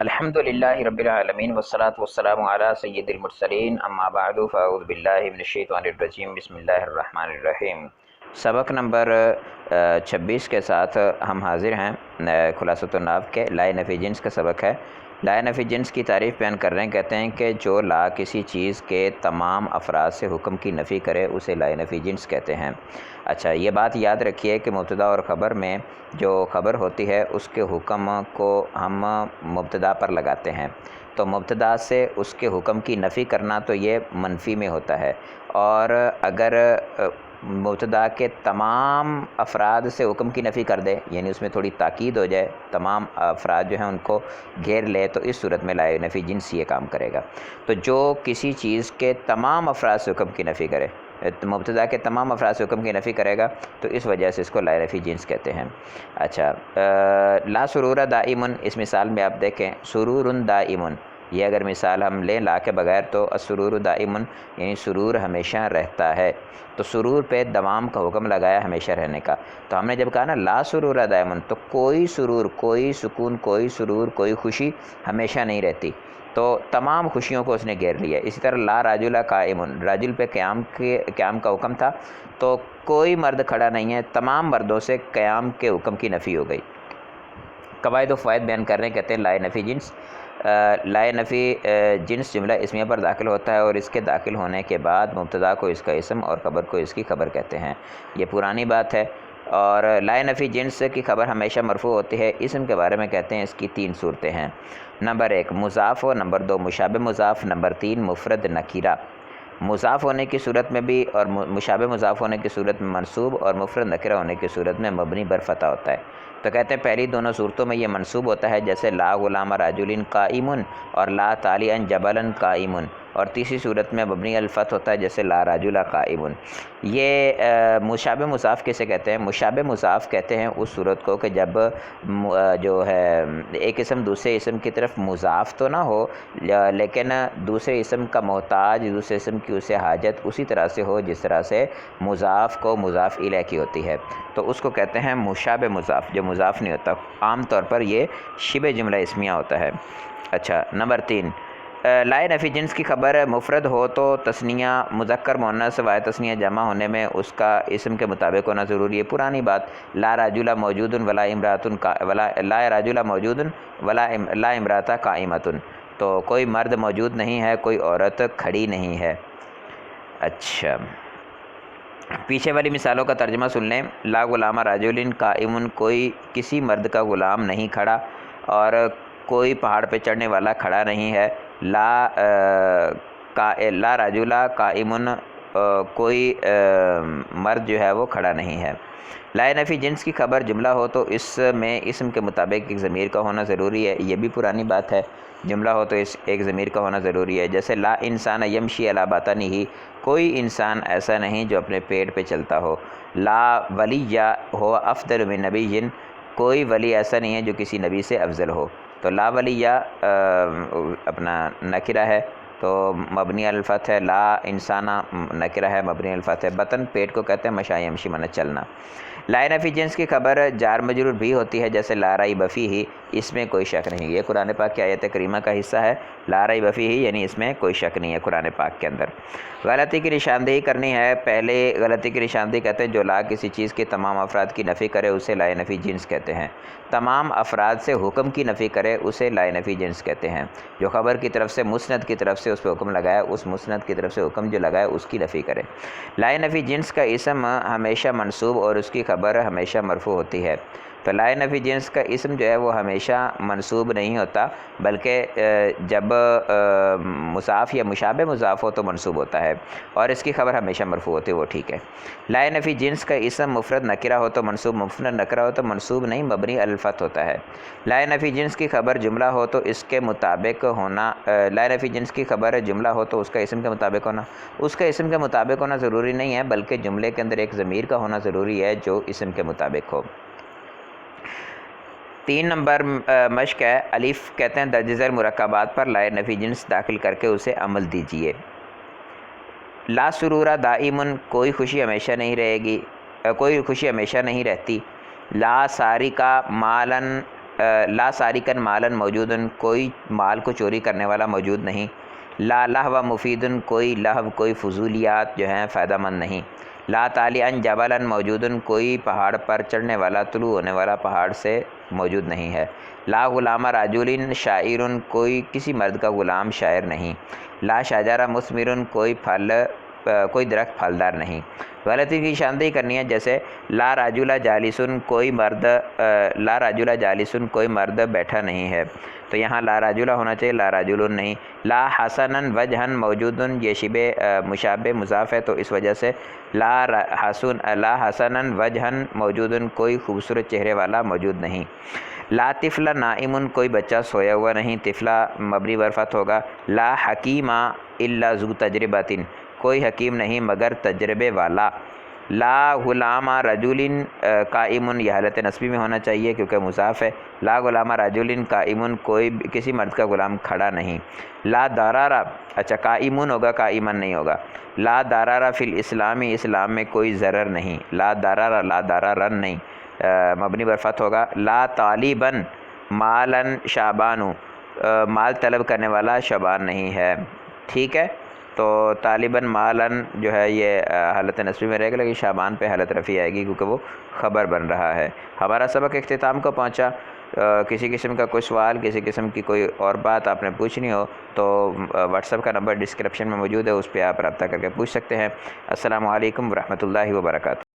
الحمد للہ رب العالمین والصلاة والسلام علی سید المرسلین اما بعد فاعوذ باللہ من الشیطان الرجیم بسم اللہ الرحمن الرحیم۔ سبق نمبر 26 کے ساتھ ہم حاضر ہیں۔ خلاصۃ النحو کے لائے نفی جنس کا سبق ہے۔ لائے نفی جنس کی تعریف بیان کر رہے ہیں، کہتے ہیں کہ جو لا کسی چیز کے تمام افراد سے حکم کی نفی کرے اسے لائے نفی جنس کہتے ہیں۔ اچھا، یہ بات یاد رکھیے کہ مبتدا اور خبر میں جو خبر ہوتی ہے اس کے حکم کو ہم مبتدا پر لگاتے ہیں، تو مبتدا سے اس کے حکم کی نفی کرنا تو یہ منفی میں ہوتا ہے، اور اگر مبتدا کے تمام افراد سے حکم کی نفی کر دے، یعنی اس میں تھوڑی تاکید ہو جائے، تمام افراد جو ہیں ان کو گھیر لے، تو اس صورت میں لائے نفی جنس یہ کام کرے گا۔ تو جو کسی چیز کے تمام افراد سے حکم کی نفی کرے، مبتدا کے تمام افراد سے حکم کی نفی کرے گا، تو اس وجہ سے اس کو لائے نفی جنس کہتے ہیں۔ اچھا، لا سرور دائمن، اس مثال میں آپ دیکھیں سرور دائمن، یہ اگر مثال ہم لیں لا کے بغیر تو السرور دائمن یعنی سرور ہمیشہ رہتا ہے، تو سرور پہ دوام کا حکم لگایا، ہمیشہ رہنے کا۔ تو ہم نے جب کہا نا لا سرور دائمن، تو کوئی سرور، کوئی سکون، کوئی سرور، کوئی خوشی ہمیشہ نہیں رہتی، تو تمام خوشیوں کو اس نے گھیر لیا۔ اسی طرح لا راجل قائمن، راجل پہ قیام کا حکم تھا، تو کوئی مرد کھڑا نہیں ہے، تمام مردوں سے قیام کے حکم کی نفی ہو گئی۔ قواعد و فوائد بیان کر رہے ہیں، کہتے ہیں لائے نفی جنس، لائے نفی جنس جملہ اسمیہ پر داخل ہوتا ہے، اور اس کے داخل ہونے کے بعد مبتدا کو اس کا اسم اور خبر کو اس کی خبر کہتے ہیں۔ یہ پرانی بات ہے، اور لائے نفی جنس کی خبر ہمیشہ مرفوع ہوتی ہے۔ اسم کے بارے میں کہتے ہیں اس کی 3 صورتیں ہیں۔ نمبر 1 مضاف ہو، نمبر 2 مشابہ مضاف، نمبر 3 مفرد نکیرہ۔ مضاف ہونے کی صورت میں بھی اور مشابہ مضاف ہونے کی صورت میں منصوب، اور مفرد نکرہ ہونے کی صورت میں مبنی بر فتح ہوتا ہے۔ تو کہتے ہیں پہلی دونوں صورتوں میں یہ منصوب ہوتا ہے، جیسے لا غلام رجل قائم اور لا طالعا جبلا قائم، اور تیسری صورت میں مبنی الفتح ہوتا ہے، جیسے لا رجل قائم۔ یہ مشابہ مضاف کسے کہتے ہیں؟ مشابہ مضاف کہتے ہیں اس صورت کو کہ جب جو ہے ایک اسم دوسرے اسم کی طرف مضاف تو نہ ہو، لیکن دوسرے اسم کا محتاج، دوسرے اسم کی اسے حاجت اسی طرح سے ہو جس طرح سے مضاف کو مضاف الیہ کی ہوتی ہے، تو اس کو کہتے ہیں مشابہ مضاف، جو مضاف نہیں ہوتا۔ عام طور پر یہ شبہ جملہ اسمیہ ہوتا ہے۔ اچھا، نمبر 3 لائے نفی جنس کی خبر مفرد ہو تو تثنیہ مذکر مؤنث واحد تثنیہ جمع ہونے میں اس کا اسم کے مطابق ہونا ضروری ہے۔ پرانی بات، لا رجل موجود ولا امرأۃ لا رجل موجود ولا لا امرأۃ قائمۃ، تو کوئی مرد موجود نہیں ہے، کوئی عورت کھڑی نہیں ہے۔ اچھا، پیچھے والی مثالوں کا ترجمہ سن لیں۔ لا غلام رجل قائم، کوئی کسی مرد کا غلام نہیں کھڑا، اور کوئی پہاڑ پہ چڑھنے والا کھڑا نہیں ہے۔ لا رجل قائم، کوئی مرد جو ہے وہ کھڑا نہیں ہے۔ لائے نفی جنس کی خبر جملہ ہو تو اس میں اسم کے مطابق ایک ضمیر کا ہونا ضروری ہے، یہ بھی پرانی بات ہے۔ جملہ ہو تو اس ایک ضمیر کا ہونا ضروری ہے، جیسے لا انسان یمشی علی بطنہ، کوئی انسان ایسا نہیں جو اپنے پیٹ پہ چلتا ہو۔ لا ولی ہو افضل من نبی، کوئی ولی ایسا نہیں ہے جو کسی نبی سے افضل ہو۔ تو لا ولی اپنا نکرہ ہے تو مبنی الفتح ہے، لا انسان نکرہ ہے مبنی الفتح ہے۔ بطن پیٹ کو کہتے ہیں، مشی یمشی معنی چلنا۔ لائے نفی جنس کی خبر جار مجرور بھی ہوتی ہے، جیسے لا ریب فیہ، اس میں کوئی شک نہیں۔ یہ قرآن پاک کی آیت کریمہ کا حصہ ہے، لا ریب فیہ یعنی اس میں کوئی شک نہیں ہے قرآن پاک کے اندر۔ غلطی کی نشاندہی کرنی ہے۔ پہلے غلطی کی نشاندہی کہتے ہیں جو لا کسی چیز کے تمام افراد کی نفی کرے اسے لائے نفی جنس کہتے ہیں۔ تمام افراد سے حکم کی نفی کرے اسے لائے نفی جنس کہتے ہیں۔ جو خبر کی طرف سے مسند کی طرف سے اس پہ حکم لگایا، اس مسند کی طرف سے حکم جو لگایا اس کی نفی کرے۔ لائے نفی جنس کا اسم ہمیشہ منصوب اور اس کی خبر ہمیشہ مرفوع ہوتی ہے۔ تو لائے نفی جنس کا اسم جو ہے وہ ہمیشہ منصوب نہیں ہوتا، بلکہ جب مضاف یا مشابہ مضاف ہو تو منصوب ہوتا ہے، اور اس کی خبر ہمیشہ مرفوع ہوتی ہے، وہ ٹھیک ہے۔ لائے نفی جنس کا اسم مفرد نکرہ ہو تو منصوب، مفرد نکرہ ہو تو منصوب نہیں مبنی الفتح ہوتا ہے۔ لائے نفی جنس کی خبر جملہ ہو تو اس کے مطابق ہونا، لائے نفی جنس کی خبر جملہ ہو تو اس کا اسم کے مطابق ہونا، اس کا اسم کے مطابق ہونا ضروری نہیں ہے، بلکہ جملے کے اندر ایک ضمیر کا ہونا ضروری ہے جو اسم کے مطابق ہو۔ 3 نمبر مشق ہے، الف کہتے ہیں درج ذیل مرکبات پر لائے نفی جنس داخل کر کے اسے عمل دیجیے۔ لا سرورا دائمن، کوئی خوشی ہمیشہ نہیں رہے گی، کوئی خوشی ہمیشہ نہیں رہتی۔ لا ساری کا مالن لا سارقن مالن موجودن، کوئی مال کو چوری کرنے والا موجود نہیں. لا لہو مفیدن، کوئی لہو کوئی فضولیات جو ہیں فائدہ مند نہیں. لا طالعن جبلن موجودن، کوئی پہاڑ پر چڑھنے والا طلوع ہونے والا پہاڑ سے موجود نہیں ہے. لا غلام راجل شاعر، کوئی کسی مرد کا غلام شاعر نہیں. لا شجر مثمر، کوئی درخت پھلدار نہیں. غلطی کی نشاندہی کرنی ہے، جیسے لا راجل جالسن، لا راجل جالسن، کوئی مرد بیٹھا نہیں ہے، تو یہاں لا راجل ہونا چاہیے، لا راجل نہیں. لا حسنا وجہن موجودن، یہ شبہ مشابہ مضاف ہے تو اس وجہ سے لا حسنا وجہن موجودن، کوئی خوبصورت چہرے والا موجود نہیں. لا طفل نائم، کوئی بچہ سویا ہوا نہیں، طفلہ مبنی بر فتح ہوگا. لا حکیم الا ذو تجربۃ، کوئی حکیم نہیں مگر تجربے والا. لا غلام رجل قائم، یہ حالت نصبی میں ہونا چاہیے کیونکہ مضاف ہے. لا غلام رجل قائم، کوئی کسی مرد کا غلام کھڑا نہیں. لا ضرر، اچھا قائمون ہوگا، قائمن نہیں ہوگا. لا ضرر فی الاسلام، اسلام میں کوئی ضرر نہیں. لا ضررن نہیں، مبنی بر فتح ہوگا. لا طالبن مالن شعبان، مال طلب کرنے والا شعبان نہیں ہے. ٹھیک ہے، تو طالباً مالن جو ہے یہ حالت نصبی میں رہے گا، لیکن شعبان پہ حالت رفع آئے گی کیونکہ وہ خبر بن رہا ہے. ہمارا سبق اختتام کو پہنچا. کسی قسم کا کوئی سوال، کسی قسم کی کوئی اور بات آپ نے پوچھنی ہو تو واٹس ایپ کا نمبر ڈسکرپشن میں موجود ہے، اس پہ آپ رابطہ کر کے پوچھ سکتے ہیں. السلام علیکم ورحمۃ اللہ وبرکاتہ.